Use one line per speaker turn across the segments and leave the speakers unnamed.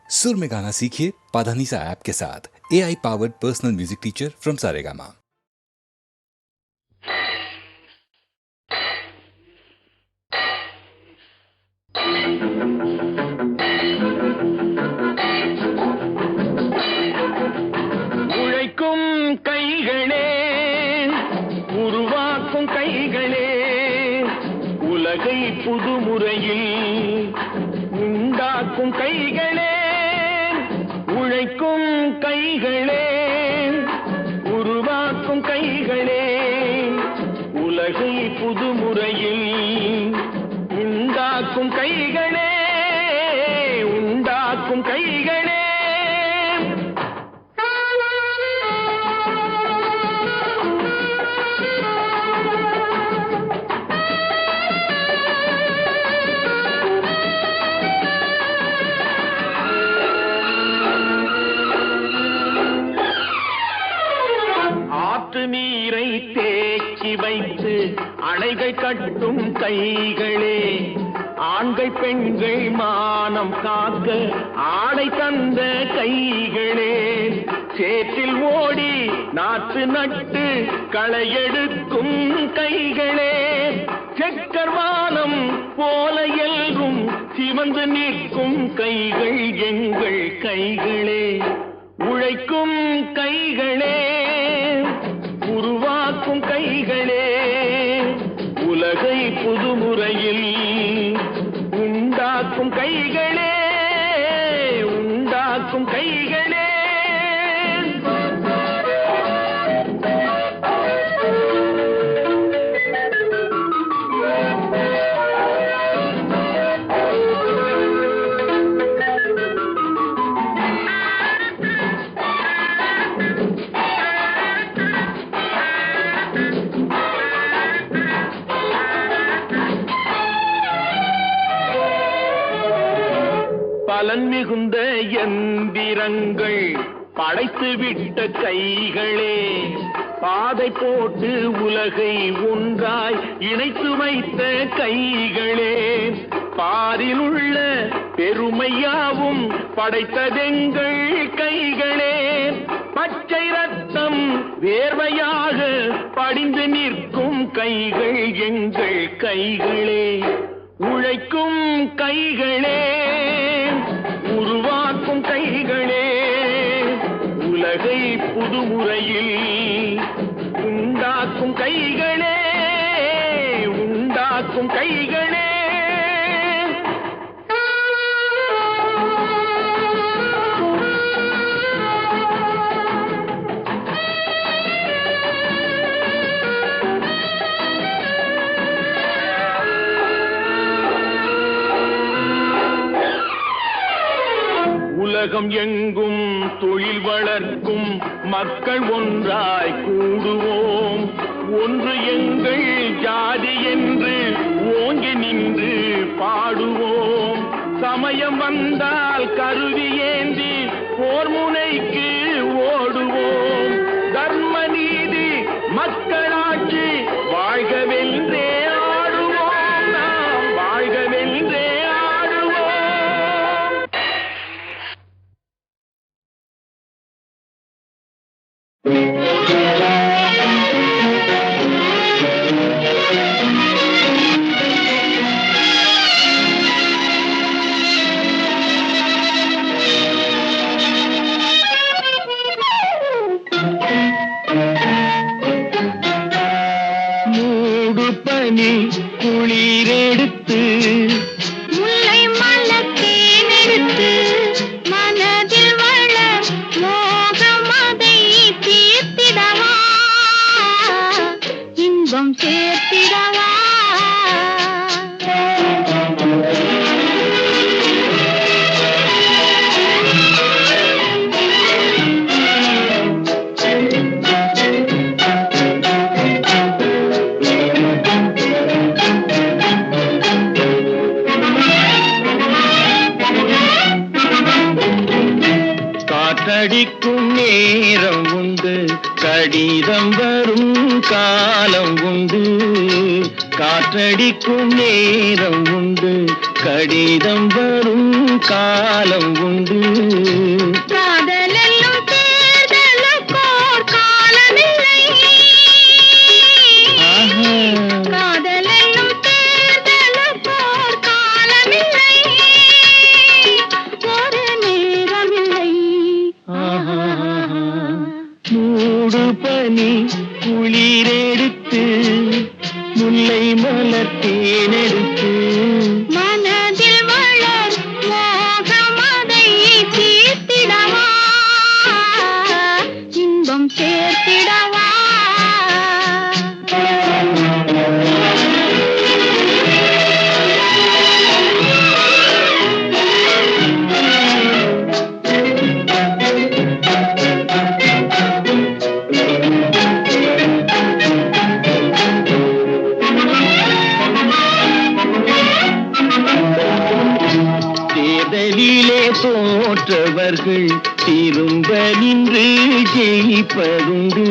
सुर में गाना सीखिए पाधानीसा ऐप के साथ। AI powered personal music teacher from Saregama.
உழைக்கும் கைகளே, உருவாக்கும் கைகளே, உலகை புதுமுறையில் உண்டாக்கும் கைகளே. உழைக்கும் கைகளே, உருவாக்கும் கைகளே, உலகை புதுமுறையில் உண்டாக்கும் கைகளே, உண்டாக்கும் கைகளே. நீரை தேக்கி வைத்து அணைகள் கட்டும் கைகளே, ஆண்கள் பெண்கள் மானம் காக்க ஆடை தந்த கைகளே, சேற்றில் ஓடி நாற்று நட்டு களையெடுக்கும் கைகளே, செக்கர்வானம் போல எல்லும் சிவந்து நிற்கும் கைகள் எங்கள் கைகளே. உழைக்கும் கைகளே, உருவாக்கும் கைகளே, உலகை புதுமுறையில் உண்டாக்கும் கைகளே, உண்டாக்கும் கைகளே. பலன் மிகுந்த எந்திரங்கள் படைத்துவிட்ட கைகளே, பாதை போட்டு உலகை ஒன்றாய் இணைத்து வைத்த கைகளே, பாரில் உள்ள பெருமையாவும் படைத்ததெங்கள் கைகளே, பச்சை ரத்தம் வேர்வையாக படிந்து நிற்கும் கைகள் எங்கள் கைகளே. உழைக்கும் கைகளே, உருவாக்கும் கைகளே, உலகை புதுமுறையில் உண்டாக்கும் கைகளே, உண்டாக்கும் கைகளே. உலகம் எங்கும் தொழில் வளர்க்கும் மக்கள் ஒன்றாய் கூடுவோம், ஒன்று எங்கள் ஜாதி என்று ஓங்கி நின்று பாடுவோம். சமயம் வந்தால் கருவி ஏந்தி போர் முனைக்கு ஓடுவோம். தர்ம நீதி மக்களாட்சி வாழ்கவென்றே ஆடுவோம், நாம் வாழ்கவென்றே ஆடுவோம். மூடுபனி குளிரெடுத்து
முல்லை மலத்தேனெடுத்து மனதில் வளர் மோகமதை தீர்த்திடவா, இன்பம் சேர்த்திடவா.
காற்றடிக்கும் நேரம் உண்டு, கடிதம் வரும் காலம் உண்டு. காற்றடிக்கும் நேரம் உண்டு, கடிதம் வரும் காலம் உண்டு. பனி குளிரெடுத்து முல்லை மலர் தேனெடுத்து
மனதில் வளர் மோகமதை தீர்த்திடவா இன்பம் சேர்த்திடவா
தேர்தலிலே தோற்றவர்கள் திரும்ப நின்று ஜெயிப்பதுண்டு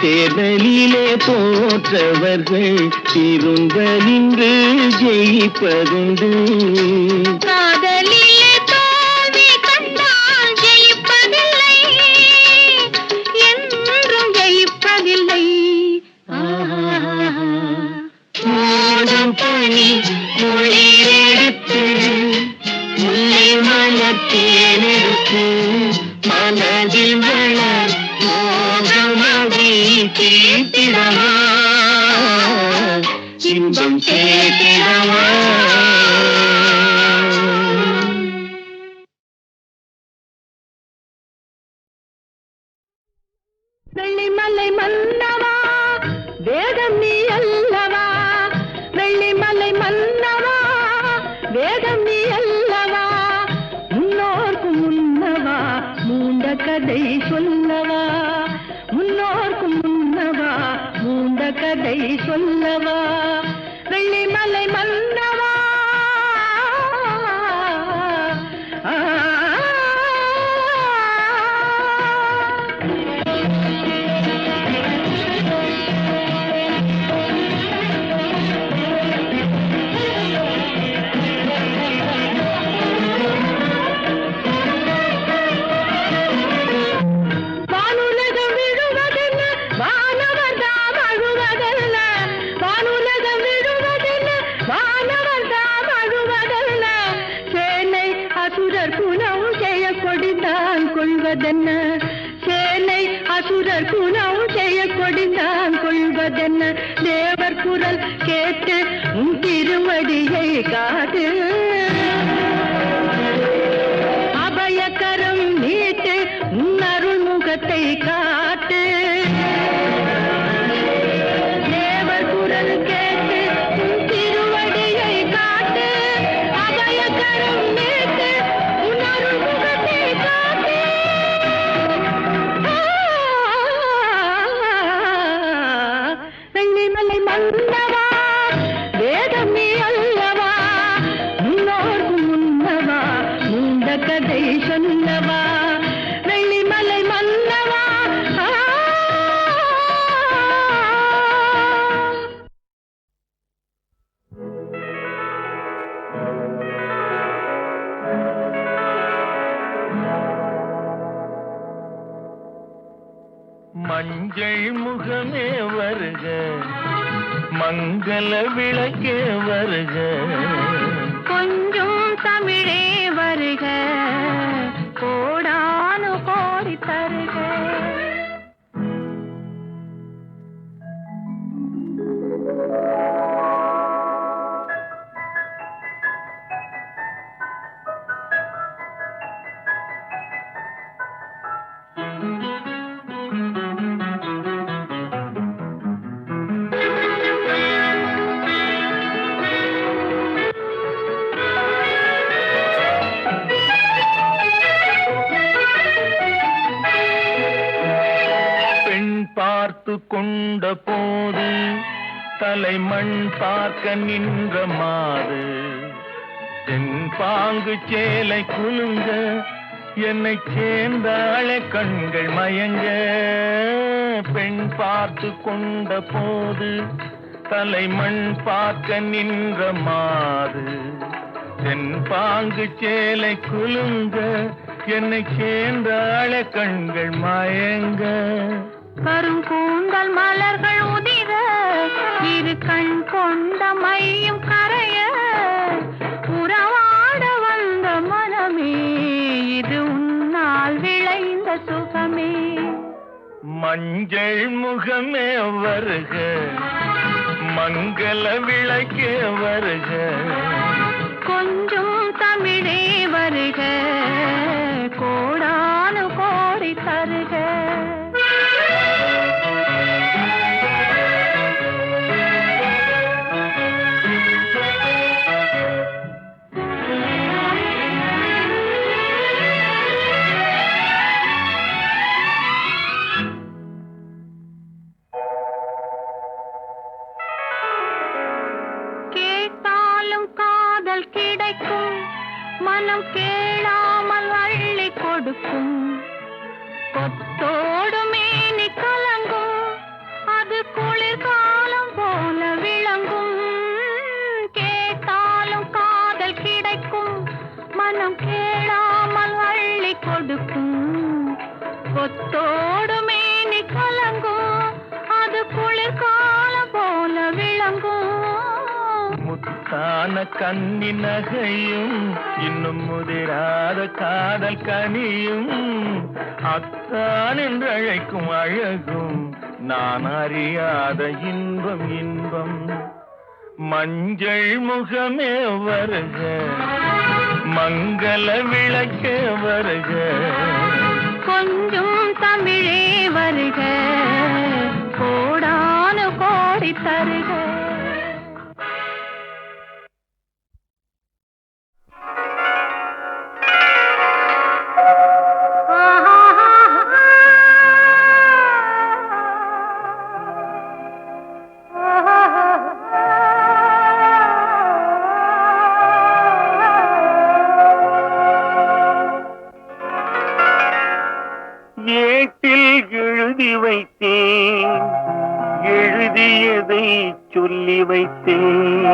தேர்தலிலே தோற்றவர்கள் திரும்ப நின்று ஜெயிப்பதுண்டு
காதலிலே தோல்வி கண்டால் ஜெயிப்பதில்லை என்றும் ஜெயிப்பதில்லை
மூடும் பனி குளிரெடுத்து முல்லை மலர் தேனெடுத்து மனதில் வளர் மோகமதை தீர்த்திடவா இன்பம் சேர்த்திடவா
வெள்ளிமலை மன்னவா வேதம் நீ அல்லவா வெள்ளிமலை மன்னவா வேதம் நீ அல்லவா முன்னோர்க்கு முன்னவா மூண்ட கதை சொல்லவா முன்னோர்க்கு முன்னவா மூண்ட கதை சொல்லவா வெள்ளிமலை மன்னவா வானுலகம் விழுவதென்ன வானவர் தாம் அழுவதல்ல வானுலகம் விழுவதென்ன வானவர் தாம் அழுவதல்ல சேனை அசுரர் குணம் செய்ய கொடிந்தான் கொள்வதென்ன சேனை அசுரர் குணம் செய்ய கொடிந்தான் கொள்வதென்ன தேவர் குரல் கேட்டு உன் திருவடியை காட்டு அபயக்கரம் நீட்டு உன் அருள் முகத்தை காட்டு தேவர் குரல் கேட்டு உன் திருவடியை காட்டு அபயக்கரம் நீட்டு உன் அருள் முகத்தை காட்டு வெள்ளிமலை மன்னவா வேதம் நீ அல்லவா முன்னோர்க்கு முன்னவா மூண்ட கதை சொல்லவா வெள்ளிமலை மன்னவா
மஞ்சள் முகமே வருக மங்கள விளக்கே வருக
கொஞ்சம் தமிழே வருக கோடானு கோடி தருக
பெண் பார்த்து கொண்ட போது தலைமண் பார்க்க நின்ற மாது தென் பாங்கு சேலை குலுங்க என்னை சேர்ந்தாளே கண்கள் மயங்க பெண் பார்த்து கொண்ட போது தலைமண் பார்க்க நின்ற மாது தென் பாங்கு சேலை குலுங்க என்னை சேர்ந்தாளே கண்கள் மயங்க
கருங்கூந்தல் மலர்கள் உதிர இரு கண் கொண்ட மையும் கரைய உறவாட வந்த மனமே இது உன்னால் விளைந்த சுகமே
மஞ்சள் முகமே வருக, மங்கள விளக்கே வருக,
கொஞ்சம் தமிழே வருக, கோடானு கோடி தருக. கிடைக்கும் மனம் கேளாமல் அள்ளி கொடுக்கும், கொத்தோடு மேனி கலங்கும், அது குளிர்காலம் போல விளங்கும். கேட்டாலும் காதல் கிடைக்கும், மனம் கேளாமல் அள்ளி கொடுக்கும், கொத்தோடு மேனி கலங்கும், அது குளிர்காலம் போல விளங்கும்.
முத்தான கன்னி நகையும் இன்னும் முதிராத காதல் கனியும், அத்தான் என்று அழைக்கும் அழகும் நான் அறியாத இன்பம் இன்பம். மஞ்சள் முகமே வருக, மங்கள விளக்கே வருக,
கொஞ்சம் தமிழே வருக, கோடானு கோடி தருக.
ஏட்டில் எழுதி வைத்தேன், எழுதியதை சொல்லி வைத்தேன்,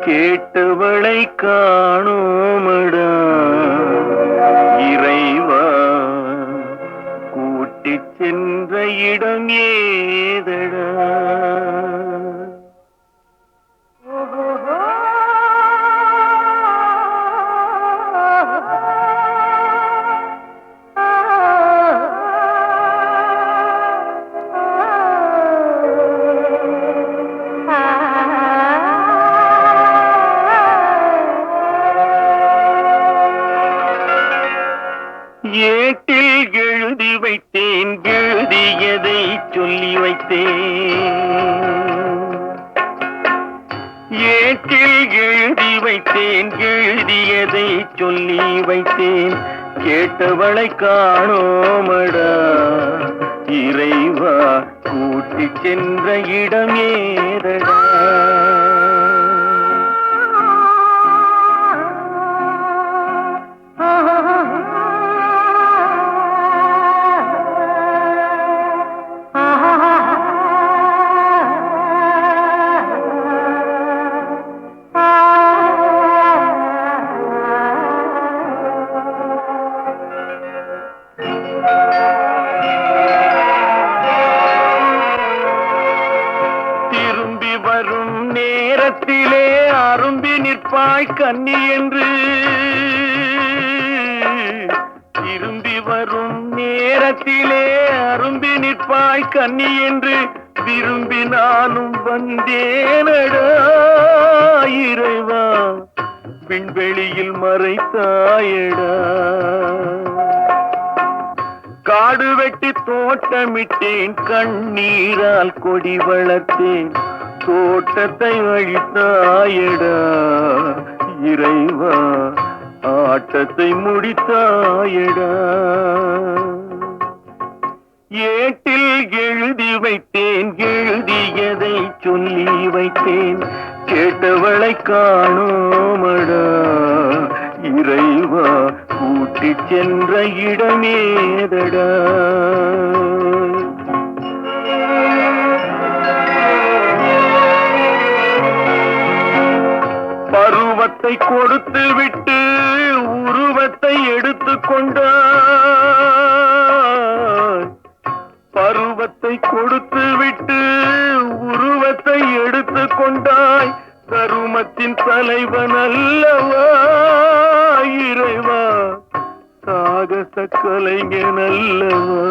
கேட்டவளை காணோமடா இறைவா, கூட்டிச் சென்ற இடம் ஏதடா. ஏட்டில் எழுதி வைத்தேன், எழுதியதை சொல்லி வைத்தேன், ஏட்டில் எழுதி வைத்தேன், எழுதியதை சொல்லி வைத்தேன், கேட்டவளை காணோமடா இறைவா, கூட்டிச் சென்ற இடம் ஏதடா. திரும்பி வரும் நேரத்திலே அரும்பி நிற்பாய் கன்னி என்று, திரும்பி வரும் நேரத்திலே அரும்பி நிற்பாய் கன்னி என்று, விரும்பினாலும் வந்தேனடா இறைவா, விண்வெளியில் மறைத்தாயடா. காடு வெட்டி தோட்டமிட்டேன், கண்ணீரால் கொடி வளர்த்தேன், தோட்டத்தை அழித்தாயடா இறைவா, ஆட்டத்தை முடித்தாயடா. ஏட்டில் எழுதி வைத்தேன், எழுதியதை சொல்லி வைத்தேன், கேட்டவளை காணோமடா இறைவா, கூட்டிச் சென்ற இடமேதடா. பருவத்தை கொடுத்து விட்டு உருவத்தை எடுத்துக் கொண்டாய், பருவத்தை கொடுத்து விட்டு உருவத்தை எடுத்துக் கொண்டாய், தருமத்தின் தலைவன் அல்லவா இறைவா, சாக சாகச கலைஞன் அல்லவா.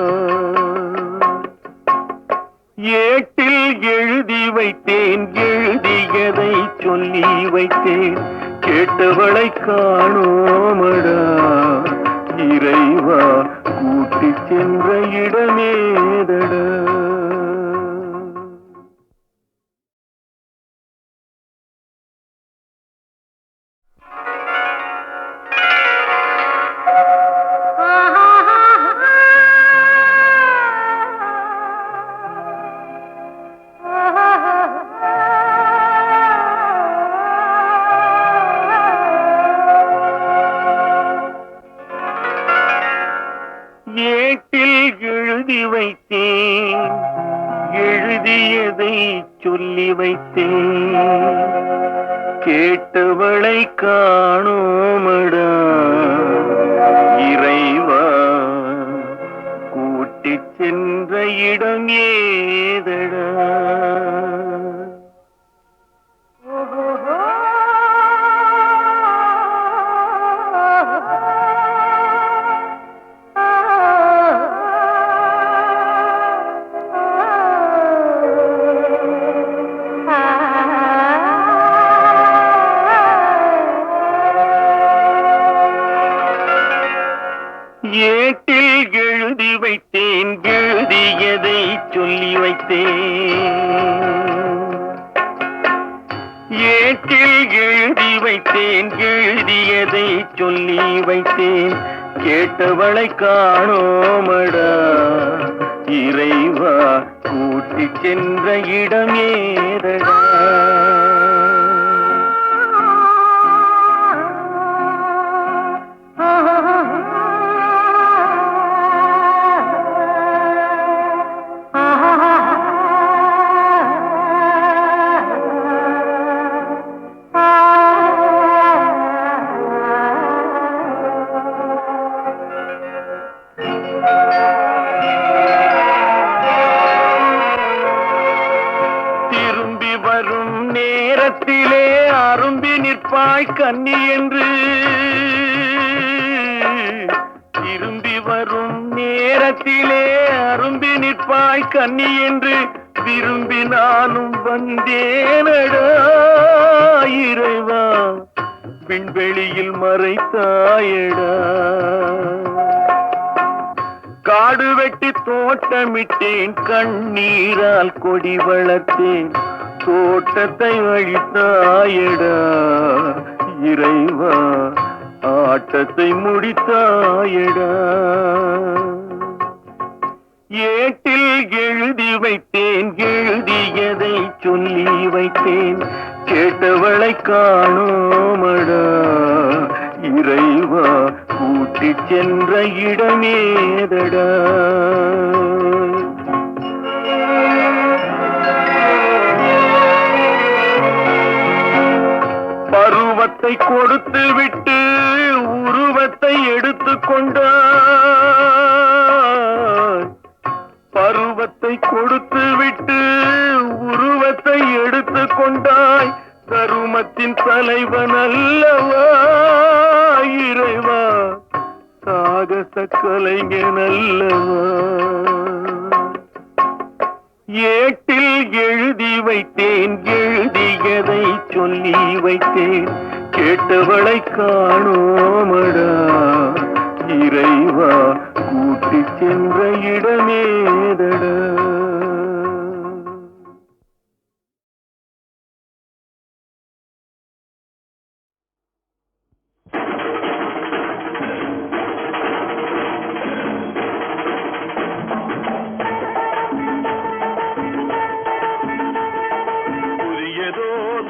ஏட்டில் எழுதி வைத்தேன், எழுதியதை சொல்லி வைத்தேன், கேட்டவளை காணோமடா இறைவா, கூட்டி சென்ற இடமேதடா. ஏட்டில் எழுதி வைத்தேன், எழுதியதை சொல்லி வைத்தேன், கேட்டவளை காணோமடா இறைவா, கூட்டிச் சென்ற இடம் ஏதடா. ஏட்டில் எழுதி வைத்தேன், எழுதியதை சொல்லி வைத்தேன், ஏட்டில் எழுதி வைத்தேன், எழுதியதை சொல்லி வைத்தேன், கேட்டவளை காணோமடா இறைவா, கூட்டிச் சென்ற இடம் ஏதடா. திரும்பி வரும் நேரத்திலே அரும்பி நிற்பாய் கன்னி என்று, திரும்பி வரும் நேரத்திலே அரும்பி நிற்பாய் கன்னி என்று, விரும்பி நானும் வந்தேனடா இறைவா, விண்வெளியில் மறைத்தாயடா. காடு வெட்டி தோட்டமிட்டேன், கண்ணீரால் கொடி வளர்த்தேன், தோட்டத்தை அழித்தாயடா இறைவா, ஆட்டத்தை முடித்தாயடா. ஏட்டில் எழுதி வைத்தேன், எழுதியதை சொல்லி வைத்தேன், கேட்டவளை காணோமடா இறைவா, கூட்டிச் சென்ற இடமேதடா. பருவத்தை கொடுத்து விட்டு உருவத்தை எடுத்துக் கொண்டாய், பருவத்தை கொடுத்து விட்டு உருவத்தை எடுத்துக் கொண்டாய், கருமத்தின் தலைவன் அல்லவா இறைவா, சாகச கலைஞன் அல்லவா. ஏட்டில் எழுதி வைத்தேன், எழுதியதை சொல்லி வைத்தேன், கேட்டவளை காணோமடா இறைவா, கூட்டிச் சென்ற இடமேதடா.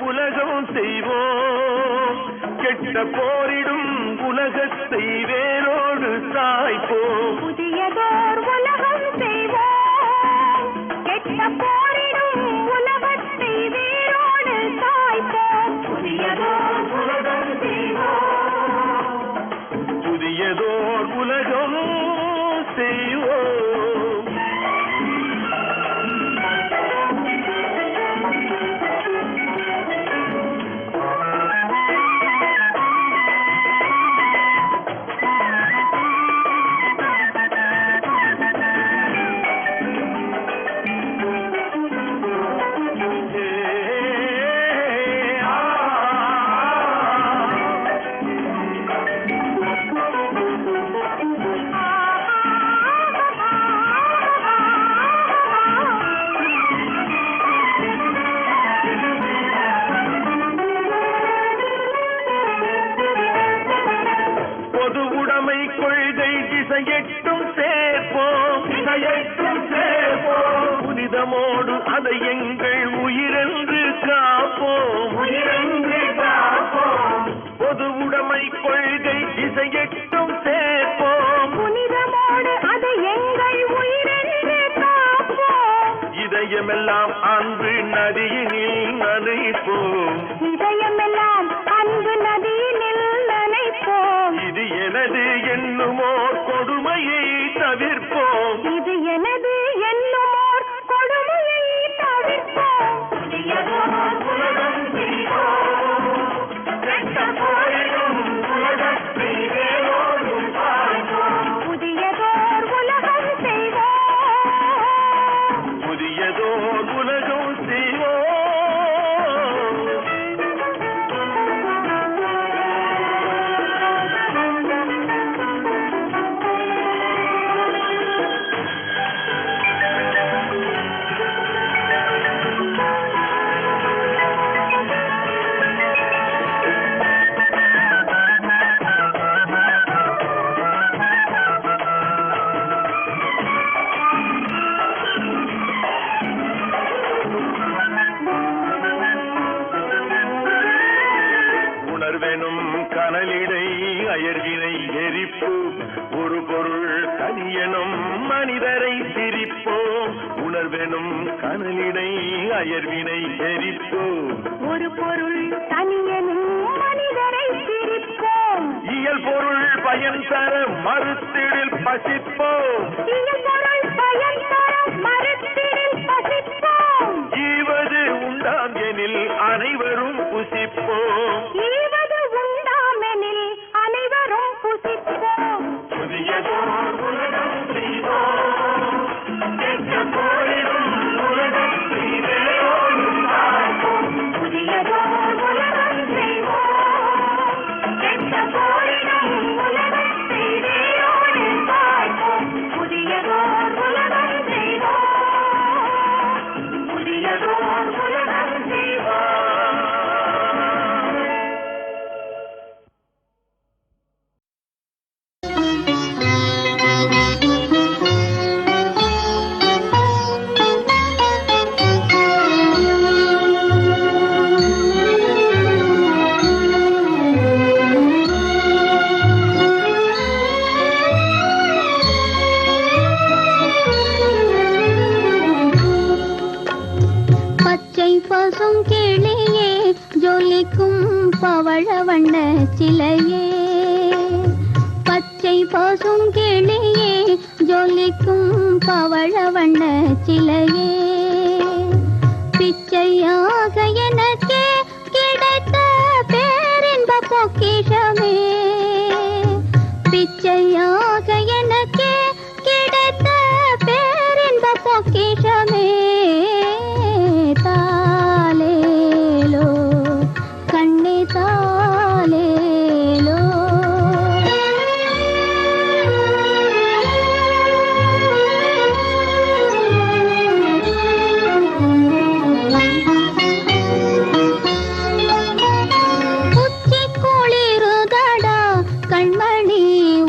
உலகம் செய்வோம், கெட்ட போரிடும் உலகத்தை வேரோடு சாய்ப்போம்.
புதியதோர் உலகம் செய்வோம், கெட்ட போரிடும் உலகத்தை வேரோடு சாய்ப்போம். புதியதோர் உலகம் செய்வோம்,
புதியதோர் உலகம் செய்வோம். உடைமை கொள்கை திசையெட்டும் சேர்ப்போம் புனிதமோடு அதை எங்கள் உயிரென்று காப்போம் பொது உடைமை கொள்கை திசையெட்டும் சேர்ப்போம்
புனிதமோடு அதை எங்கள் உயிரென்று காப்போம்
இதயமெல்லாம் அன்பு நதியினில் நனைப்போம்
இதயமெல்லாம் அன்பு நதியினில் நனைப்போம்
இது எனது என்னுமோர் கொடுமையை தவிர்ப்போம்
இது எனது என்னுமோர் கொடுமையை தவிர்ப்போம் புதியதோர் உலகம் செய்வோம்
புதியதோர் உலகம் செய்வோம் உணர்வெனும் கனலிடை அயர்வினை எரிப்போம் ஒரு பொருள் தனியனும் மனிதரை சிரிப்போம் உணர்வெனும் கனலிடை அயர்வினை எரிப்போம்
ஒரு பொருள் தனியனும் மனிதரை சிரிப்போம்
இயல் பொருள் பயன் தர மறுத்திடில் பசிப்போம்
இயல் பொருள் பயன் தரும் மறுத்திடில் பசிப்போம்
ஈவது உண்டாம் எனில் அனைவரும் புசிப்போம்
ஈவது உண்டாமெனில் அனைவரும் புசிப்போம்
புதியதோர் உலகம் செய்வோம் கெட்ட போரிடும் உலகத்தை வேரோடும் காப்போம்
புதியதோர் உலகம் செய்வோம் கெட்ட போரிடும் உலகத்தை வேரோடு காப்போம் புதியதோர் உலகம் செய்வோம் புதியதோர் உலகம் செய்வோம் பச்சை பசும் கிளியே ஜொலிக்கும் பவழ வண்ண சிலையே பச்சை பசும் கிளியே ஜொலிக்கும் பவழ வண்ண சிலையே பிச்சையாக எனக்கே கிடைத்த பேரின்ப பொக்கிஷமே பிச்சையாக எனக்கே கிடைத்த பேரின்ப பொக்கிஷமே தாலேலோ கண்ணே தாலேலோ உச்சி குளிருதடா கண்மணி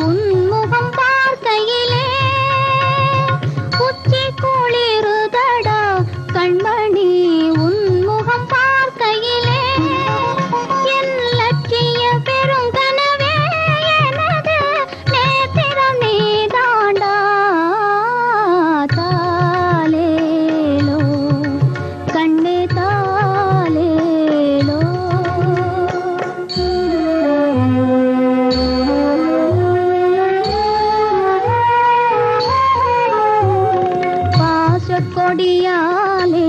உன்முகம் பார்க்கையிலே உச்சி குளிருதடா கண்மணி உன்முகம் பார்க்கையிலே என் லட்சிய பெருங்கனவே எனது நேத்திரம் நீதாண்டா தாலேலோ கண்ணே தாலேலோ பாசக்கொடியாலே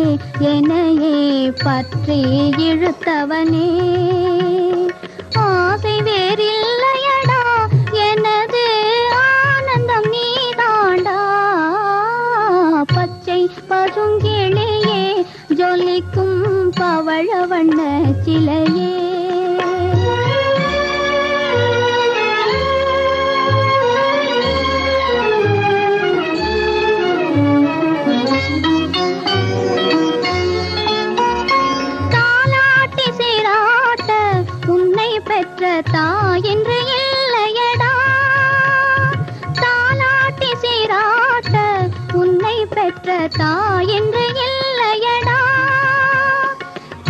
என்னையே பற்றி இழுத்தவனே ஆசை வேறில்லையடா எனது ஆனந்தம் நீதாண்டா பச்சை பசுங்கிளியே ஜொலிக்கும் பவழ வண்ண சிலையே தாலாட்டி சீராட்ட உன்னை பெற்ற தாயென்று இல்லையடா தாயென்று இல்லையடா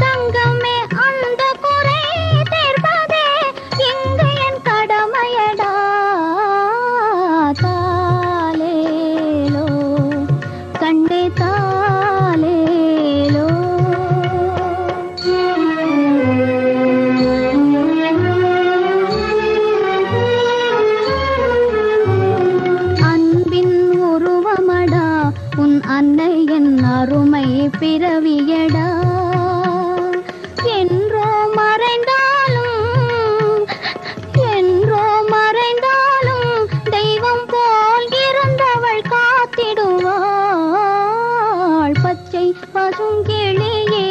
தங்கமே, அந்த குறை தீர்ப்பதே இங்கு என் கடமையடா. தாலேலோ கண்ணே தாலேலோ. அன்பின் உருவமடா உன் அன்னை என் அருமை பிறவியடா. என்றோ மறைந்தாலும் தெய்வம் போல் இருந்தவள் காத்திடுவாள். பச்சை பசுங்கிளியே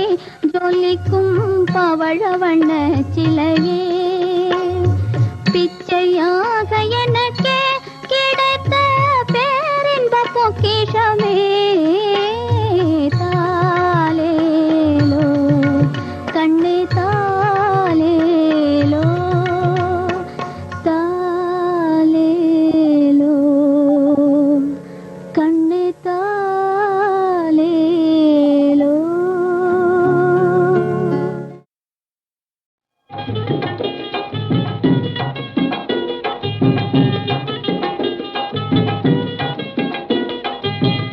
ஜொலிக்கும் பவழ வண்ண சிலையே, பிச்சையாக எனக்கே கிடைத்த பேரின்ப பொக்கிஷமே. தாலேலோ கண்ணே தாலேலோ தாலேலோ கண்ணே தாலேலோ.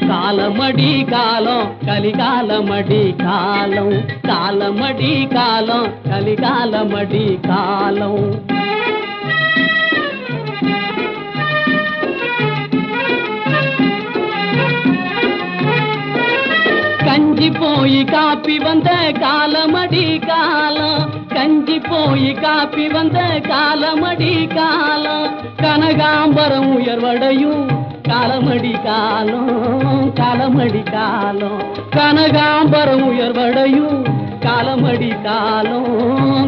காலமடி காலம் கலிகாலமடி காலம், காலமடி காலம் கலிகாலமடி காலம். கஞ்சி போய் காப்பி வந்த காலமடி காலம், கஞ்சி போய் காப்பி வந்த காலமடி காலம். கனகாம்பரம் உயர்வடையும் காலமடி காலம், காலமடி காலம். கனகாம்பரம் உயர்வடையும் காலமடி காலம்,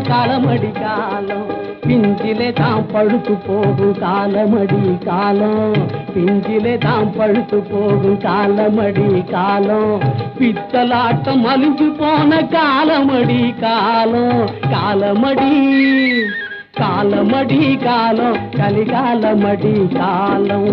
காலமடி காலம். பிஞ்சிலே தாம் பழுத்து போகும் காலமடி காலம், பிஞ்சிலே தாம் பழுத்து போகும் காலமடி காலம். பித்தலாட்டம் அழிஞ்சு போன காலமடி காலம், காலமடி காலமடி காலம் கலிகாலமடி காலம்.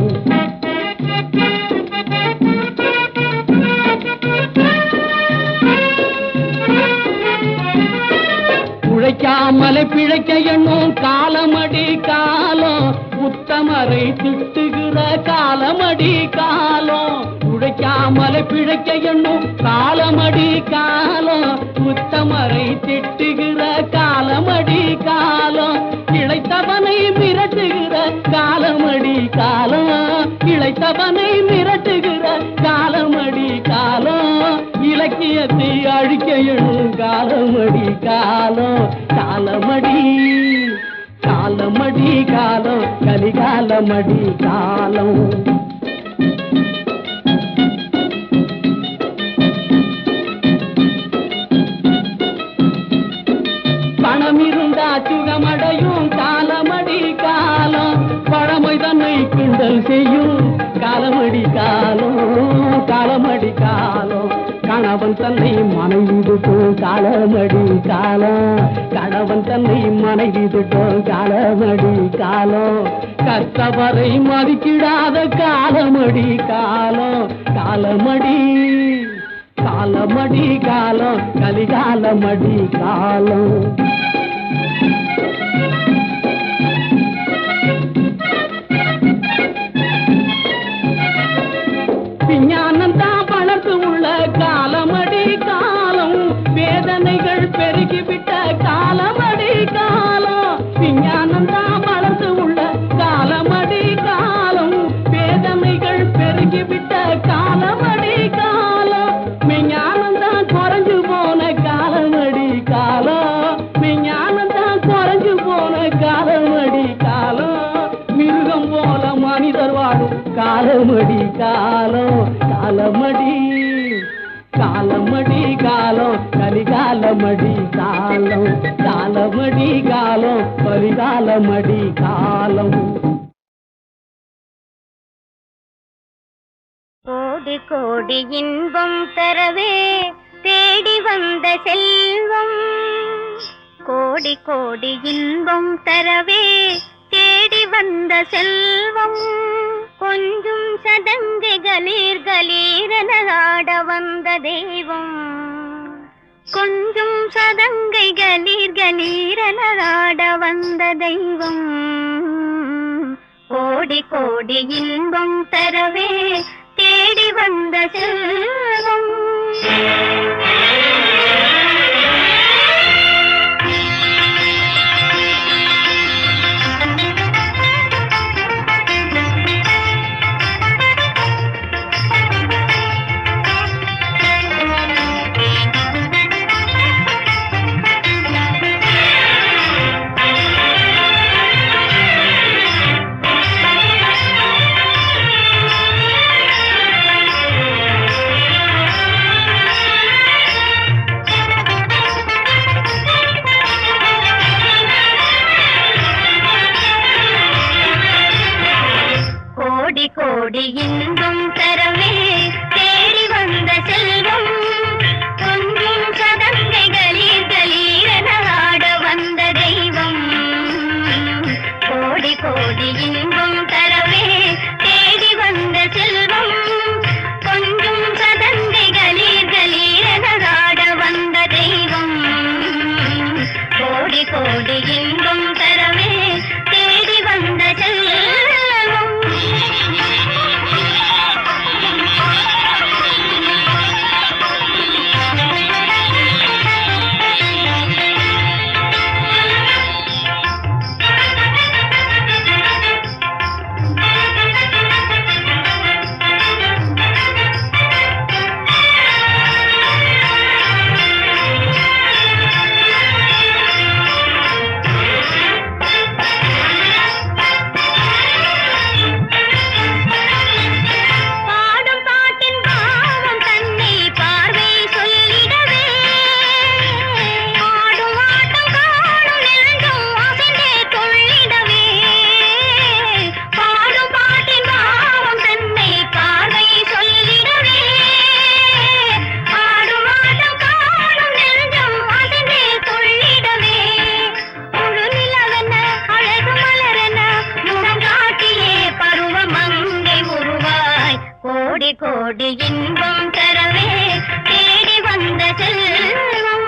உழைக்காமலை பிழைக்க எண்ணும் காலமடி காலம், உத்தமரை திட்டுகிற காலமடி காலம். உழைக்காமலை பிழைக்க எண்ணும் காலமடி காலம், உத்தமரை திட்டுகிற காலமடி காலம். இளைத்தவனை மிரட்டுகிற காலமடி காலம், இளைத்தவனை மிரட்டுகிற காலமடி காலம். இலக்கியத்தை அழிக்க எண்ணும் காலமடி காலம், காலமடி காலமடி காலம் கலிகாலமடி காலம். பணம் இருந்தா சுகமடையும் காலமடி காலம், பழமை தன்னை கிண்டல் செய்யும் காலமடி காலம், காலமடி காலம். கணவன் தன்னை மனைவி விட்டும் காலமடி காலம், கணவன் தன்னை மனைவி விட்டும் காலமடி காலம். கற்றவரை மதிக்கிடாத காலமடி காலம், காலமடி காலமடி காலம் கலிகாலமடி காலம். விஞ்ஞானம் தான் வளர்த்து உள்ள காலமடி காலம், வேதனைகள் பெருகிவிட்ட காலமடி காலம். விஞ்ஞானம் தான் வளர்த்து உள்ள காலமடி காலம், வேதனைகள் பெருகிவிட்ட காலமடி காலம். விஞ்ஞானம் தான் குறைஞ்சு போன காலமடி காலம், விஞ்ஞானம் தான் குறைஞ்சு போன காலமடி காலம். மிருகம் போல மனிதர் வாழும் காலமடி காலம், காலமடி காலமடி காலம் கலிகாலமடி காலம், காலமடி காலம் கலிகாலமடி காலம்.
கோடி கோடி இன்பம் தரவே தேடி வந்த செல்வம், கோடி கோடி இன்பம் தரவே தேடி வந்த செல்வம். கொஞ்சம் சதங்கை கலீர் கலீரென ஆட வந்த தெய்வம், கொஞ்சம் சதங்கை கலீர் கலீரென ஆட வந்த தெய்வம், கோடி கோடி இன்பம் தரவே தேடி வந்த செல்வம். கோடி இன்பம் தரவே தேடி வந்த செல்வம், கொஞ்சம் சதங்கை கலீர் கலீரென ஆட வந்த தெய்வம், கோடி கோடி இன்பம் தரவே தேடி வந்த செல்வம், கொஞ்சம் சதங்கை கலீர் கலீரென ஆட வந்த தெய்வம், கோடி கோடி இன்பம் தரவே தேடி வந்த செல்வம். கோடி கோடி இன்பம் தரவே தேடி வந்த செல்வம்.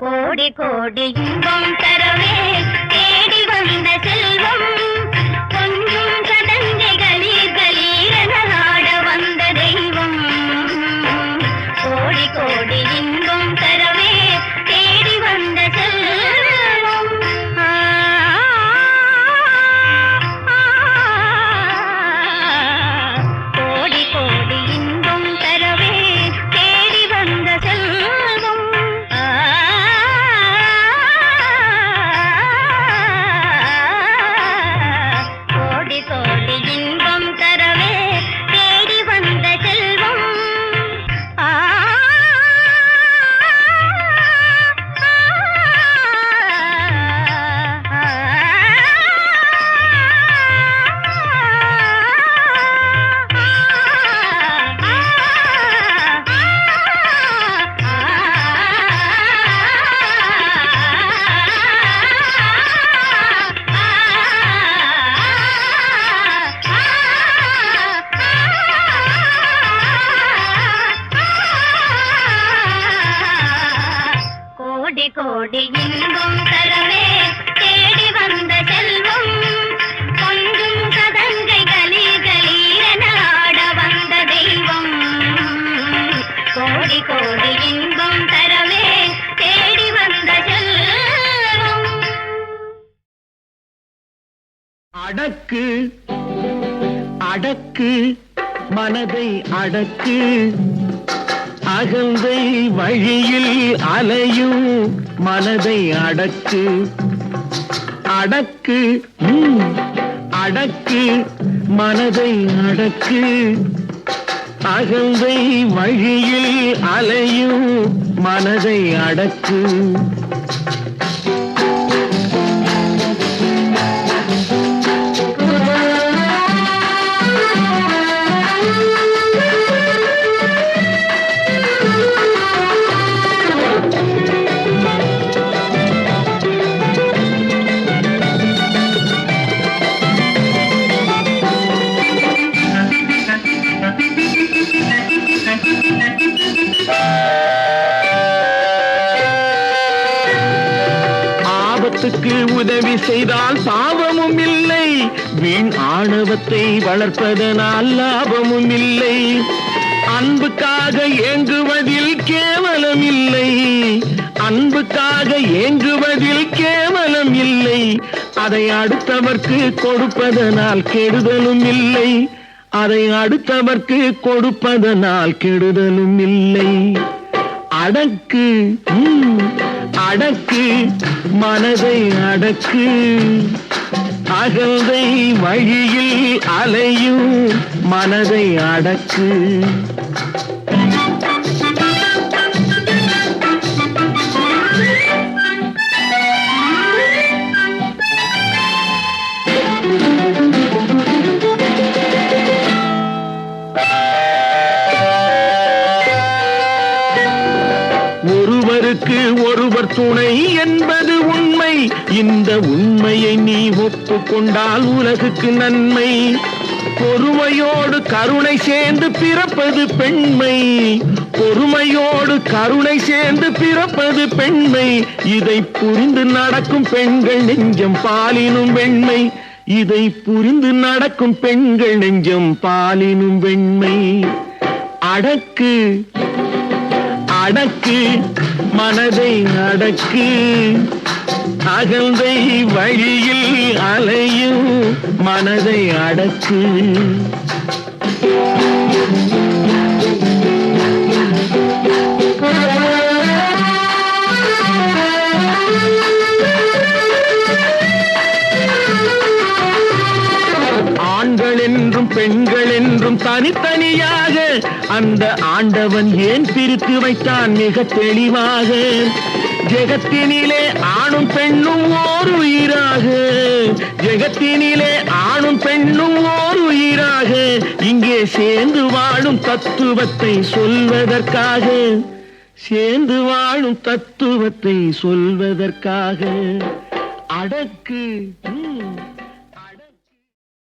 கோடி கோடி இன்பம் தரவே தேடி வந்த செல்வம், கொஞ்சம் சதங்கை கலீர் கலீரென ஆட வந்த தெய்வம், கோடி கோடி இன்பம் தரவே தேடி வந்த செல்வம். கோடி கோடி இன்பம் தரவே தேடி வந்த செல்வம்.
அடக்கு அடக்கு மனதை அடக்கு அகந்தை வழியில் அலையும் மனதை அடக்கு அடக்கு அடக்கு மனதை அடக்கு அகந்தை வழியில் அலையும் மனதை அடக்கு ஆபத்துக்கு உதவி செய்தால் பாவமும் இல்லை, வீண் ஆணவத்தை வளர்ப்பதனால் லாபமும் இல்லை. அன்புக்காக ஏங்குவதில் கேவலம் இல்லை, அன்புக்காக ஏங்குவதில் கேவலம் இல்லை. அதை அடுத்தவர்க்கு கொடுப்பதனால் கெடுதலும் இல்லை, அதை அடுத்தவர்க்கு கொடுப்பதனால் கெடுதலும் இல்லை. அடக்கு அடக்கு மனதை அடக்கு அகந்தை வழியில் அலையும் மனதை அடக்கு ஒருவருக்கு ஒருவர் துணை என்பது உண்மை, இந்த உண்மையை நீ ஒப்புக்கொண்டால் உலகுக்கு நன்மை. பொறுமையோடு கருணை சேர்ந்து பிறப்பது பெண்மை, பொறுமையோடு கருணை சேர்ந்து பிறப்பது பெண்மை. இதை புரிந்து நடக்கும் பெண்கள் நெஞ்சம் பாலினும் வெண்மை, இதை புரிந்து நடக்கும் பெண்கள் நெஞ்சம் பாலினும் வெண்மை. அடக்கு அடக்கு மனதை அடக்கு அகந்தை வழியில் அலையும் மனதை அடக்கு ஆண்கள் என்றும் பெண்கள் என்றும் தனித்தனியாக அந்த ஆண்டவன் ஏன் பிரித்து வைத்தான் மிக தெளிவாக. ஜெகத்தினிலே ஆணும் பெண்ணும் ஓர் உயிராக, ஜெகத்தினிலே ஆணும் பெண்ணும் ஓர் உயிராக இங்கே சேர்ந்து வாழும் தத்துவத்தை சொல்வதற்காக, சேர்ந்து வாழும் தத்துவத்தை சொல்வதற்காக. அடக்கு